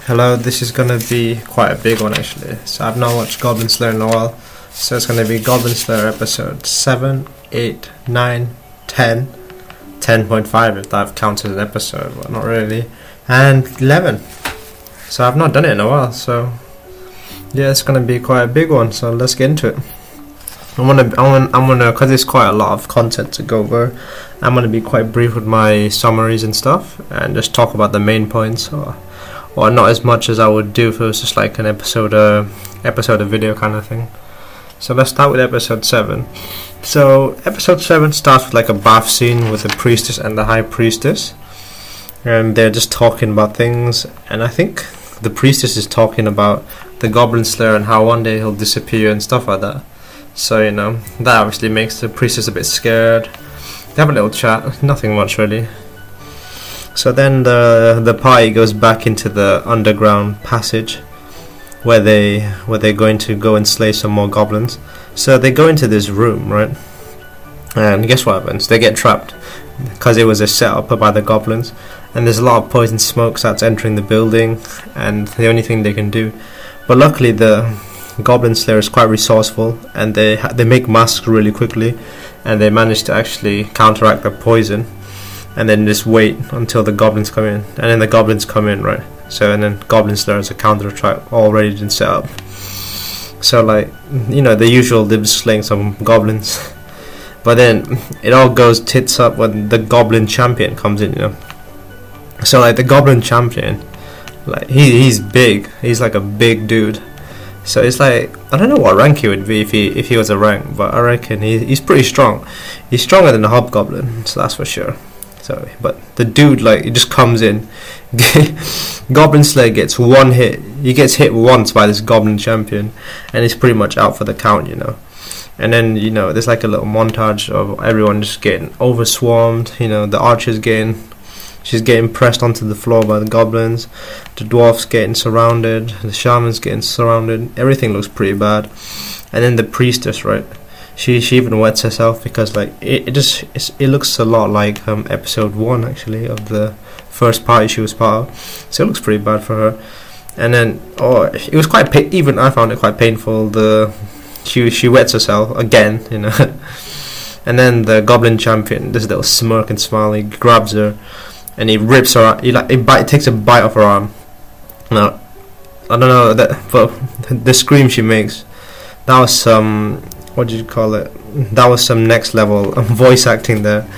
Hello, this is gonna be quite a big one actually. So I've not watched Goblin Slayer in a while. So it's gonna be Goblin Slayer episode 7, 8, 9, 10, 10.5 if that counts as an episode, but not really. And 11. So I've not done it in a while, so yeah, it's gonna be quite a big one, so let's get into it. I'm gonna, cause there's quite a lot of content to go over, I'm gonna be quite brief with my summaries and stuff, and just talk about the main points, or not as much as I would do if it was just like an episode of video kind of thing. So let's start with episode 7. So episode 7 starts with like a bath scene with the priestess and the high priestess, and they're just talking about things, and I think the priestess is talking about the Goblin Slayer and how one day he'll disappear and stuff like that. So, you know, that obviously makes the priestess a bit scared. They have a little chat, nothing much really. So then the party goes back into the underground passage where they're going to go and slay some more goblins. So they go into this room, right? And guess what happens? They get trapped because it was a setup by the goblins, and there's a lot of poison smoke that's entering the building, and the only thing they can do. But luckily the Goblin Slayer is quite resourceful, and they make masks really quickly, and they manage to actually counteract the poison, and then just wait until the goblins come in, and then the goblins come in, right? So and then Goblin Slayer is a counter attack already been set up. So like, you know, the usual, they're just slaying some goblins, but then it all goes tits up when the Goblin Champion comes in, you know. So like the Goblin Champion, like he's big, he's like a big dude. So it's like, I don't know what rank he would be if he was a rank, but I reckon he's pretty strong. He's stronger than the Hobgoblin, so that's for sure. So, but the dude, like, he just comes in. Goblin Slayer gets one hit. He gets hit once by this Goblin Champion, and he's pretty much out for the count, you know. And then, you know, there's like a little montage of everyone just getting overswarmed. You know, the archer's she's getting pressed onto the floor by the goblins, the dwarfs getting surrounded, the shaman's getting surrounded, everything looks pretty bad. And then the priestess, right, she even wets herself because like it looks a lot like episode 1 actually of the first party she was part of, so it looks pretty bad for her. And then it was quite even I found it quite painful. She wets herself again, you know. And then the Goblin Champion, this little smirk and smile, he grabs her and he rips her. He takes a bite off her arm. Now, I don't know that, but the scream she makes, that was some, what did you call it? That was some next level voice acting there,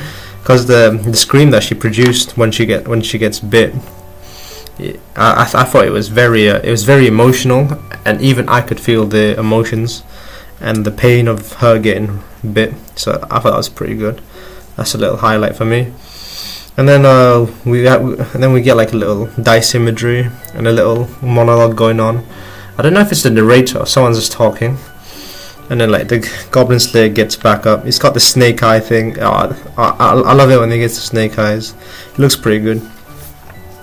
because the scream that she produced when she gets bit, I thought it was very emotional, and even I could feel the emotions and the pain of her getting bit. So I thought that was pretty good. That's a little highlight for me. And then we get like a little dice imagery and a little monologue going on. I don't know if it's the narrator or someone's just talking. And then like the Goblin Slayer gets back up. He's got the snake eye thing. I love it when he gets the snake eyes. It looks pretty good.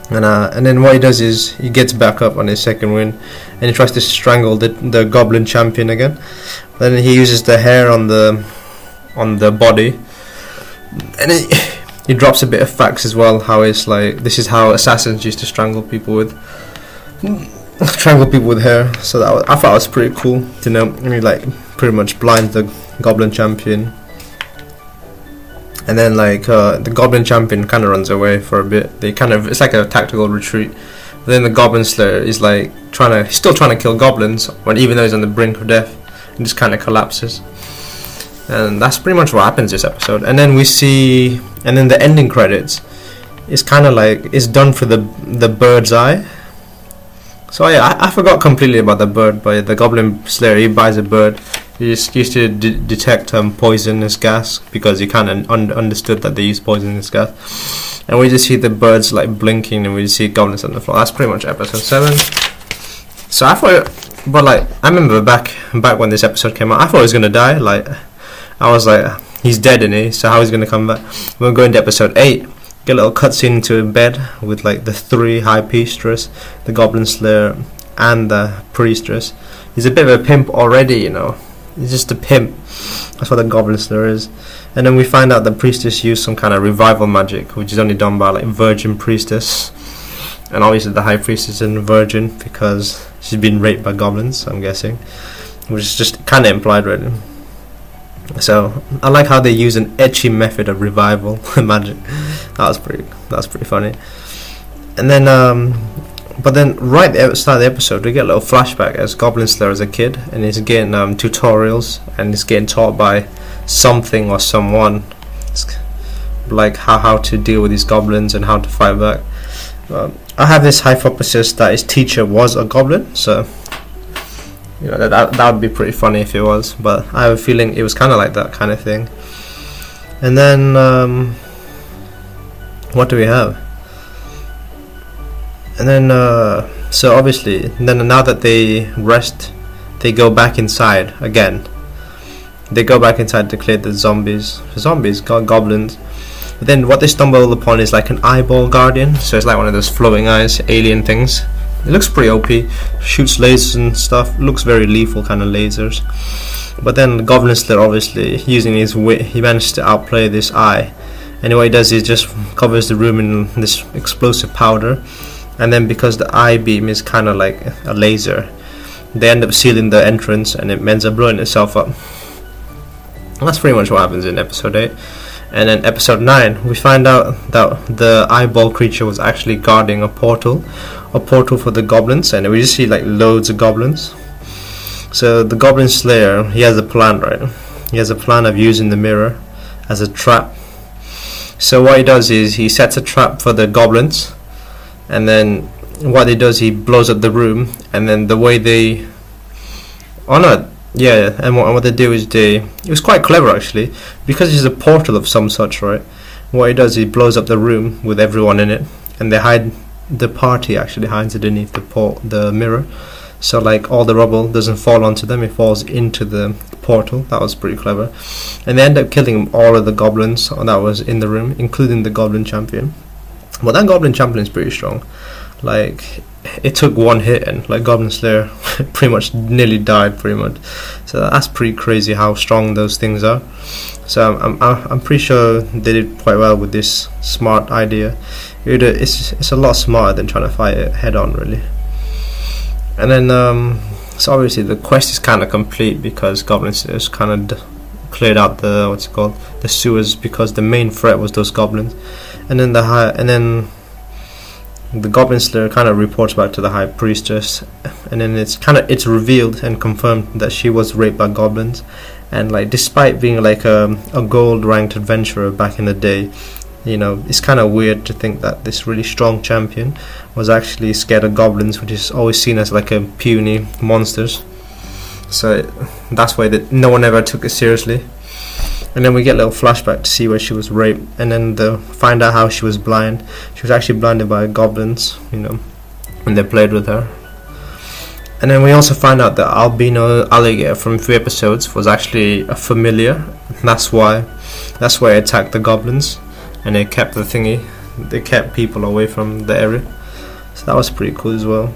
And then what he does is he gets back up on his second win, and he tries to strangle the Goblin Champion again. Then he uses the hair on the body, and he drops a bit of facts as well, how it's like, this is how assassins used to strangle people with hair. So I thought it was pretty cool to know. And he like pretty much blinds the Goblin Champion, and then like the Goblin Champion kind of runs away for a bit. It's like a tactical retreat. But then the Goblin Slayer is like still trying to kill goblins, even though he's on the brink of death, and just kind of collapses. And that's pretty much what happens this episode. And then the ending credits is kind of like, it's done for the bird's eye. So yeah, I forgot completely about the bird, but the Goblin Slayer, he buys a bird. He just used to detect poisonous gas, because he kind of understood that they use poisonous gas. And we just see the birds like blinking, and we just see goblins on the floor. That's pretty much episode 7. So I thought, but like, I remember back when this episode came out, I thought he was gonna die. Like, I was like, he's dead, isn't he? So how is he going to come back? We're going to episode 8. Get a little cutscene into a bed with like the 3 high priestess, the Goblin Slayer, and the priestess. He's a bit of a pimp already, you know. He's just a pimp. That's what the Goblin Slayer is. And then we find out the priestess used some kind of revival magic, which is only done by like virgin priestess. And obviously the high priestess is a virgin because she's been raped by goblins, I'm guessing, which is just kind of implied, really. So I like how they use an etchy method of revival magic. That's pretty funny. And then but then right at the start of the episode we get a little flashback as Goblin Slayer as a kid, and he's getting tutorials, and he's getting taught by something or someone, like how to deal with these goblins and how to fight back. I have this hypothesis that his teacher was a goblin, so you know that would be pretty funny if it was, but I have a feeling it was kind of like that kind of thing. And then what do we have? And then so obviously then now that they rest, they go back inside again. They go back inside to clear the goblins. But then what they stumble upon is like an eyeball guardian, so it's like one of those flowing eyes alien things. It looks pretty OP, shoots lasers and stuff, looks very lethal kind of lasers. But then the Goblin Slayer, obviously using his wit, he managed to outplay this eye, and what he does is just covers the room in this explosive powder, and then because the eye beam is kind of like a laser, they end up sealing the entrance and it ends up blowing itself up. And that's pretty much what happens in episode 8. And then episode 9 we find out that the eyeball creature was actually guarding a portal for the goblins, and we just see like loads of goblins. So the Goblin Slayer, he has a plan, right? He has a plan of using the mirror as a trap. So what he does is he sets a trap for the goblins, and then what he does, he blows up the room, and then the way they and what they do is it was quite clever actually, because it's a portal of some such, right? What he does, he blows up the room with everyone in it, and the party actually hides underneath the mirror, so like all the rubble doesn't fall onto them, it falls into the portal. That was pretty clever. And they end up killing all of the goblins that was in the room, including the Goblin Champion. Well, that Goblin Champion is pretty strong. Like, it took one hit and like Goblin Slayer pretty much nearly died pretty much. So that's pretty crazy how strong those things are. So I'm pretty sure they did quite well with this smart idea. It's a lot smarter than trying to fight it head on, really. And then so obviously the quest is kind of complete because Goblin Slayer's kind of cleared out the sewers, because the main threat was those goblins. And then the Goblin Slayer kind of reports back to the High Priestess, and then it's revealed and confirmed that she was raped by goblins. And like, despite being like a gold ranked adventurer back in the day, you know, it's kind of weird to think that this really strong champion was actually scared of goblins, which is always seen as like a puny monsters. So that's why that no one ever took it seriously. And then we get a little flashback to see where she was raped, and then they find out how she was blind. She was actually blinded by goblins, you know, when they played with her. And then we also find out that albino alligator from 3 episodes was actually a familiar. That's why it attacked the goblins, and they kept they kept people away from the area. So that was pretty cool as well.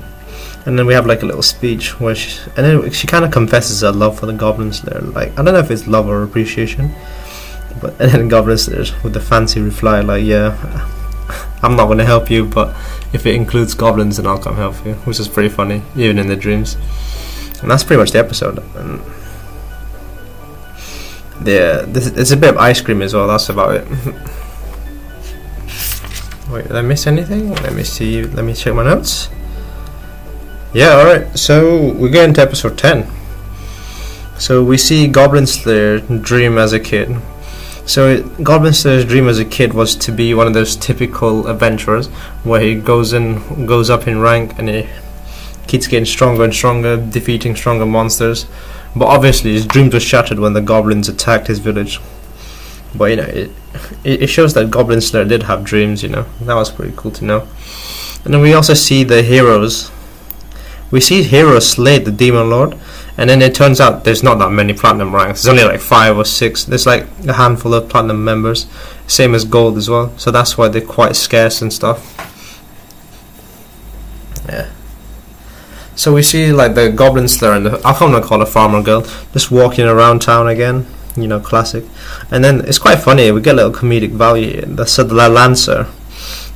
And then we have like a little speech where she kind of confesses her love for the Goblin Slayer. Like, I don't know if it's love or appreciation, but and then Goblin Slayer with the fancy reply like, yeah, I'm not going to help you, but if it includes goblins then I'll come help you, which is pretty funny even in the dreams. And that's pretty much the episode. And yeah, there's a bit of ice cream as well. That's about it. Wait, did I miss anything? Let me see. Let me check my notes. Yeah, alright, so we get into episode 10. So we see Goblin Slayer dream as a kid. So Goblin Slayer's dream as a kid was to be one of those typical adventurers where he goes up in rank and he keeps getting stronger and stronger, defeating stronger monsters. But obviously his dreams were shattered when the goblins attacked his village. But you know, it shows that Goblin Slayer did have dreams, you know. That was pretty cool to know. And then we also see the heroes. We see heroes slay the Demon Lord, and then it turns out there's not that many platinum ranks. There's only like 5 or 6. There's like a handful of platinum members, same as gold as well. So that's why they're quite scarce and stuff. Yeah. So we see like the Goblin Slayer and I can't call her farmer girl just walking around town again. You know, classic. And then it's quite funny. We get a little comedic value here. So the Lancer,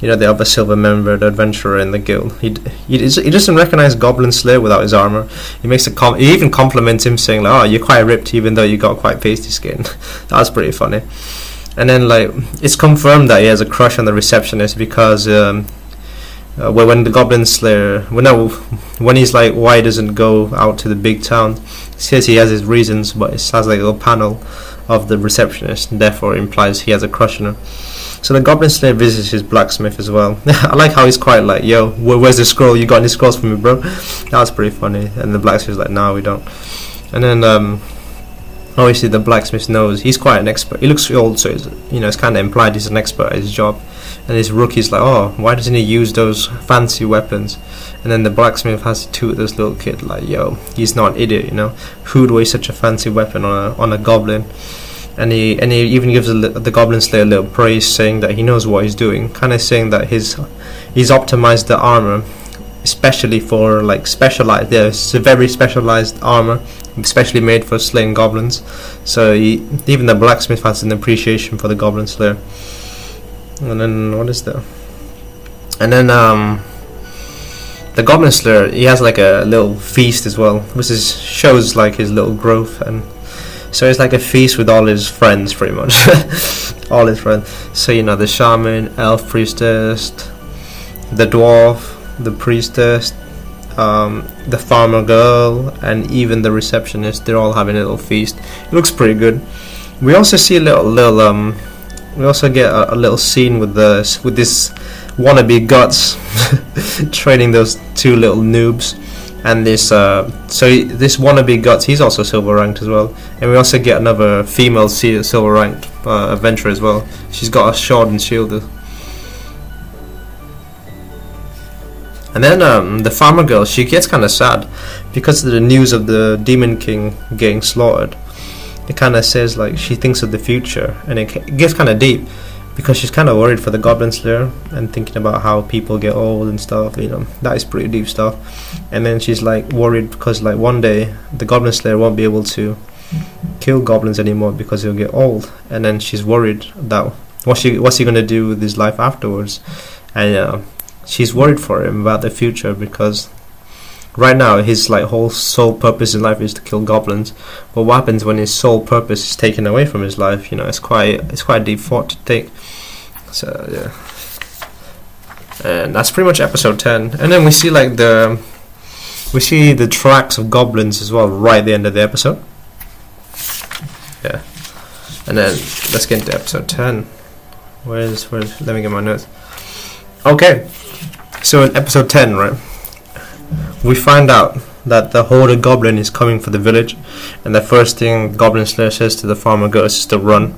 the other silver member, the adventurer in the guild. He doesn't recognize Goblin Slayer without his armor. He makes he even compliments him, saying like, "Oh, you're quite ripped, even though you got quite pasty skin." That was pretty funny. And then like it's confirmed that he has a crush on the receptionist because when the Goblin Slayer, when he's like, why doesn't go out to the big town? He says he has his reasons, but it has like a little panel of the receptionist, and therefore implies he has a crush on her. So the Goblin Slayer visits his blacksmith as well. I like how he's quite like, yo, where's the scroll? You got any scrolls for me, bro? That was pretty funny. And the blacksmith's like, no, we don't. And then obviously the blacksmith knows he's quite an expert. He looks old, so it's kind of implied he's an expert at his job. And his rookie's like, oh, why doesn't he use those fancy weapons? And then the blacksmith has to toot this little kid like, yo, he's not an idiot, who'd waste such a fancy weapon on a goblin? And he even gives the Goblin Slayer a little praise, saying that he knows what he's doing, kind of saying that he's optimized the armor especially for like specialized. It's a very specialized armor, especially made for slaying goblins. So even the blacksmith has an appreciation for the Goblin Slayer. And then what is there? And then the Goblin Slayer, he has like a little feast as well, which shows like his little growth. And so it's like a feast with all his friends, pretty much. All his friends. So the shaman, elf priestess, the dwarf, the priestess, the farmer girl, and even the receptionist. They're all having a little feast. It looks pretty good. We also see we also get a little scene with this wannabe Guts training those two little noobs. And this wannabe Guts, he's also silver ranked as well. And we also get another female silver ranked adventurer as well. She's got a sword and shield. And then the farmer girl, she gets kind of sad because of the news of the Demon King getting slaughtered. It kind of says like she thinks of the future, and it gets kind of deep because she's kind of worried for the Goblin Slayer and thinking about how people get old and stuff. That is pretty deep stuff. And then she's like worried because like one day the Goblin Slayer won't be able to kill goblins anymore because he'll get old. And then she's worried that what's he gonna do with his life afterwards. And she's worried for him about the future because right now his like whole sole purpose in life is to kill goblins. But what happens when his sole purpose is taken away from his life? It's quite a deep thought to take. So yeah, and that's pretty much episode 10. And then we see like the tracks of goblins as well right at the end of the episode. Yeah, and then let's get into episode 10. Where's let me get my notes. Okay, so in episode 10, right, we find out that the Horde Goblin is coming for the village, and the first thing Goblin Slayer says to the farmer girl is to run,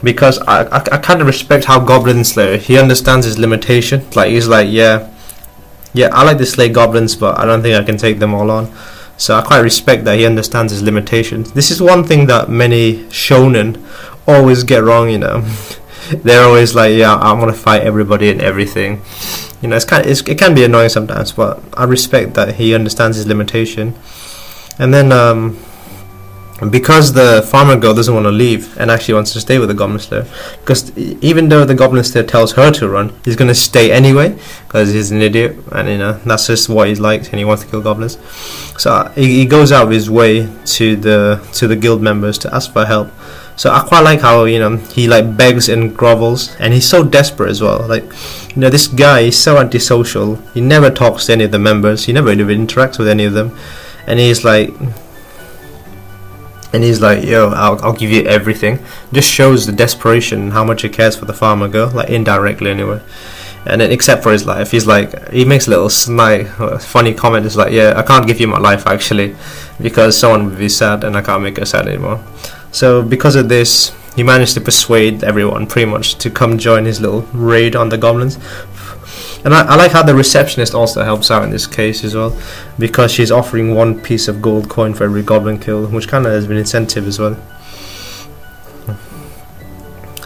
because I kind of respect how Goblin Slayer, he understands his limitation. Like he's like, yeah, I like to slay goblins, but I don't think I can take them all on. So I quite respect that he understands his limitations. This is one thing that many shonen always get wrong. They're always like, yeah, I'm gonna fight everybody and everything. It can be annoying sometimes, but I respect that he understands his limitation. And then because the farmer girl doesn't want to leave and actually wants to stay with the Goblin Slayer, because even though the Goblin Slayer tells her to run, he's gonna stay anyway because he's an idiot, and that's just what he likes, and he wants to kill goblins. So he goes out of his way to the guild members to ask for help. So I quite like how he like begs and grovels, and he's so desperate as well. Like this guy is so antisocial. He never talks to any of the members. He never even interacts with any of them, and he's like, yo, I'll give you everything. Just shows the desperation and how much he cares for the farmer girl, like indirectly anyway. And then except for his life, he makes a little funny comment. It's like, yeah, I can't give you my life actually, because someone would be sad and I can't make her sad anymore. So because of this, he managed to persuade everyone pretty much to come join his little raid on the goblins. And I like how the receptionist also helps out in this case as well, because she's offering 1 piece of gold coin for every goblin kill, which kind of has an incentive as well.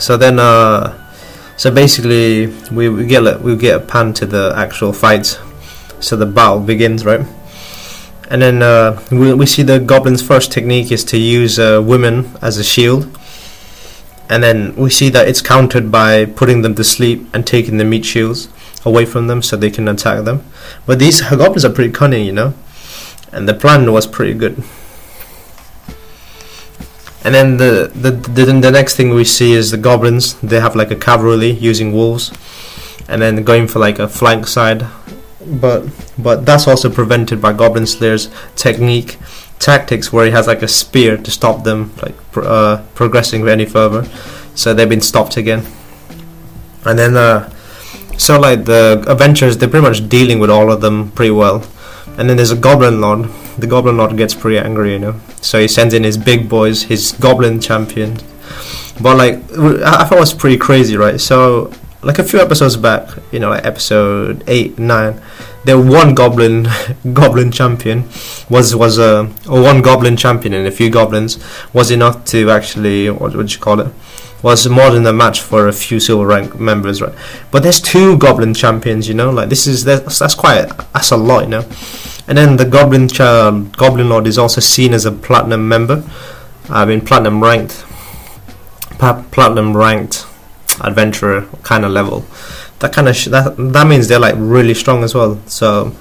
So then, so basically, we get a pan to the actual fight. So the battle begins, right? And then we see the goblins' first technique is to use women as a shield. and then we see that it's countered by putting them to sleep and taking the meat shields away from them so they can attack them. But these goblins are pretty cunning, you know, and the plan was pretty good. And then the next thing we see is the goblins. They have like a cavalry using wolves, and then going for like a flank side. But that's also prevented by Goblin Slayer's tactics, where he has like a spear to stop them like progressing any further. So they've been stopped again. And then so like the adventurers, they're pretty much dealing with all of them pretty well. And then there's a Goblin Lord. The Goblin Lord gets pretty angry, you know. So he sends in his big boys, his Goblin champion. But like, I thought it was pretty crazy, right? So like a few episodes back, you know, like episode 8, 9, the one Goblin champion was one Goblin champion and a few goblins was enough to actually, what would you call it? Was more than a match for a few silver rank members, right? But there's 2 Goblin champions, you know, like that's a lot, you know. And then the Goblin Lord is also seen as a platinum member. I mean, platinum ranked adventurer kind of level. That kind of that means they're like really strong as well. So, and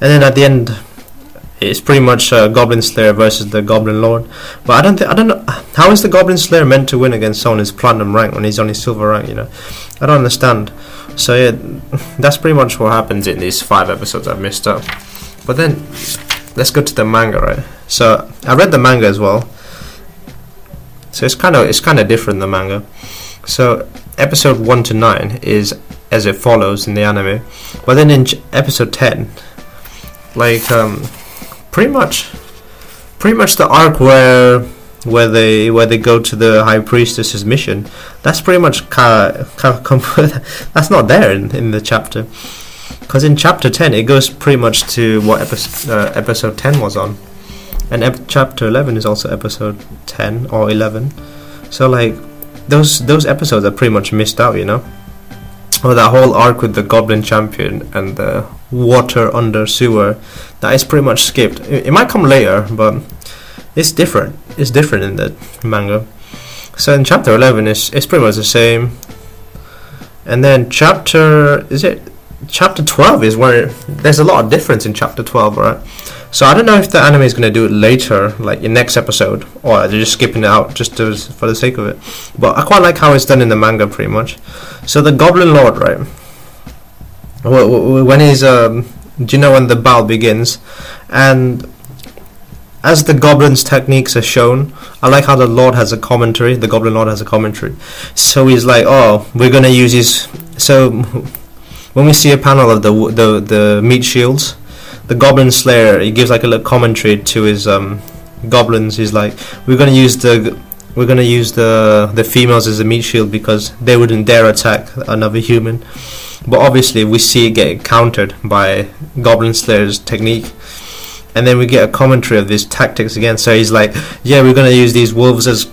then at the end, it's pretty much Goblin Slayer versus the Goblin Lord. But I don't know how is the Goblin Slayer meant to win against someone who's platinum rank when he's only silver rank, you know. I don't understand. So yeah, that's pretty much what happens in these 5 episodes I've missed up. But then let's go to the manga, right? So I read the manga as well. So it's kind of different, the manga. So episode 1 to 9 is as it follows in the anime, but then in episode 10, like pretty much the arc where they go to the High Priestess's mission, that's pretty much that's not there in the chapter, because in chapter 10 it goes pretty much to what episode 10 was on, and chapter 11 is also episode 10 or 11. So like those episodes are pretty much missed out, you know. Or that whole arc with the Goblin Champion and the water under sewer, that is pretty much skipped. It might come later, but it's different. It's different in the manga. So in chapter 11 it's pretty much the same. And then chapter 12 is where there's a lot of difference in chapter 12, right? So I don't know if the anime is going to do it later, like in next episode, or they're just skipping it out just for the sake of it. But I quite like how it's done in the manga, pretty much. So the Goblin Lord, right? When he's, do you know when the battle begins? And as the goblins' techniques are shown, I like how the Lord has a commentary. The Goblin Lord has a commentary. So he's like, oh, we're going to use his... So when we see a panel of the meat shields, the Goblin Slayer, he gives like a little commentary to his goblins. He's like, we're gonna use the females as a meat shield because they wouldn't dare attack another human. But obviously we see it getting countered by Goblin Slayer's technique, and then we get a commentary of these tactics again. So he's like, yeah, we're gonna use these wolves as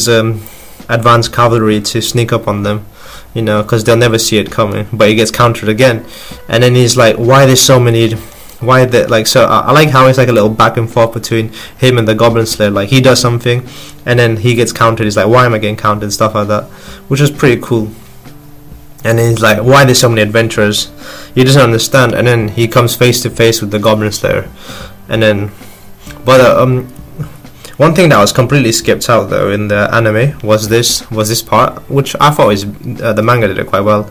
advanced cavalry to sneak up on them, you know, because they'll never see it coming. But he gets countered again, and then he's like, why there's so many... Why that, like, so I like how it's like a little back and forth between him and the Goblin Slayer. Like, he does something and then he gets countered. He's like, why am I getting countered and stuff like that, which is pretty cool. And then he's like, why there's so many adventurers? He doesn't understand. And then he comes face to face with the Goblin Slayer. And then, but one thing that was completely skipped out though in the anime was this part, which I thought is the manga did it quite well.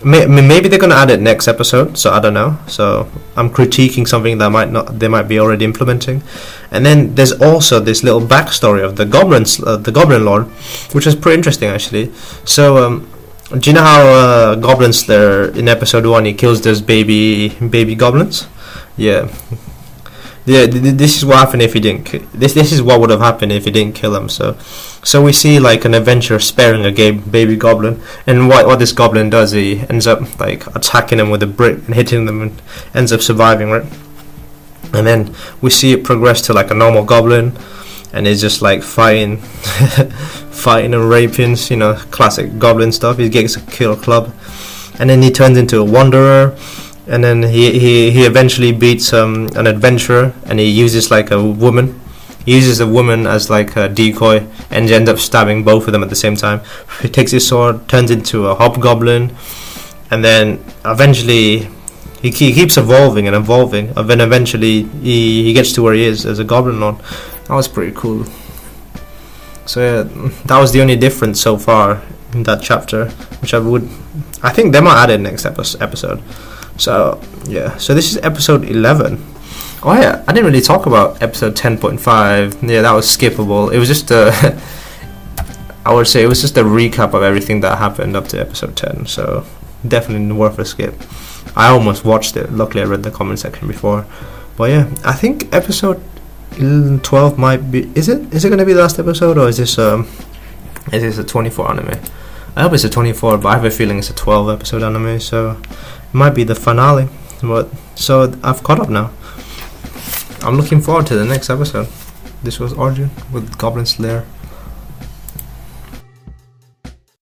Maybe they're gonna add it next episode, so I don't know. So I'm critiquing something that they might be already implementing. And then there's also this little backstory of the Goblin Lord, which is pretty interesting actually. So do you know how Goblin Slayer in episode 1 he kills those baby goblins? Yeah. This is what happened if he didn't. This is what would have happened if he didn't kill him. So we see like an adventurer sparing a baby goblin, and what this goblin does, he ends up like attacking them with a brick and hitting them, and ends up surviving, right? And then we see it progress to like a normal goblin, and he's just like fighting and raping, you know, classic goblin stuff. He gets a kill club, and then he turns into a wanderer. And then he eventually beats an adventurer, and he uses like a woman He uses a woman as like a decoy and ends up stabbing both of them at the same time. He takes his sword, turns into a hobgoblin, and then eventually he keeps evolving and evolving, and then eventually he gets to where he is as a Goblin Lord. That was pretty cool. So yeah, that was the only difference so far in that chapter, which I think they might add it next episode. So yeah, so this is episode 11. Oh yeah, I didn't really talk about episode 10.5. Yeah, that was skippable. It was just I would say it was just a recap of everything that happened up to episode 10. So definitely worth a skip. I almost watched it. Luckily, I read the comment section before. But yeah, I think episode 12 might be. Is it going to be the last episode, or is this a 24 anime? I hope it's a 24, but I have a feeling it's a 12 episode anime, so it might be the finale. But so I've caught up now. I'm looking forward to the next episode. This was Arjun with Goblin Slayer.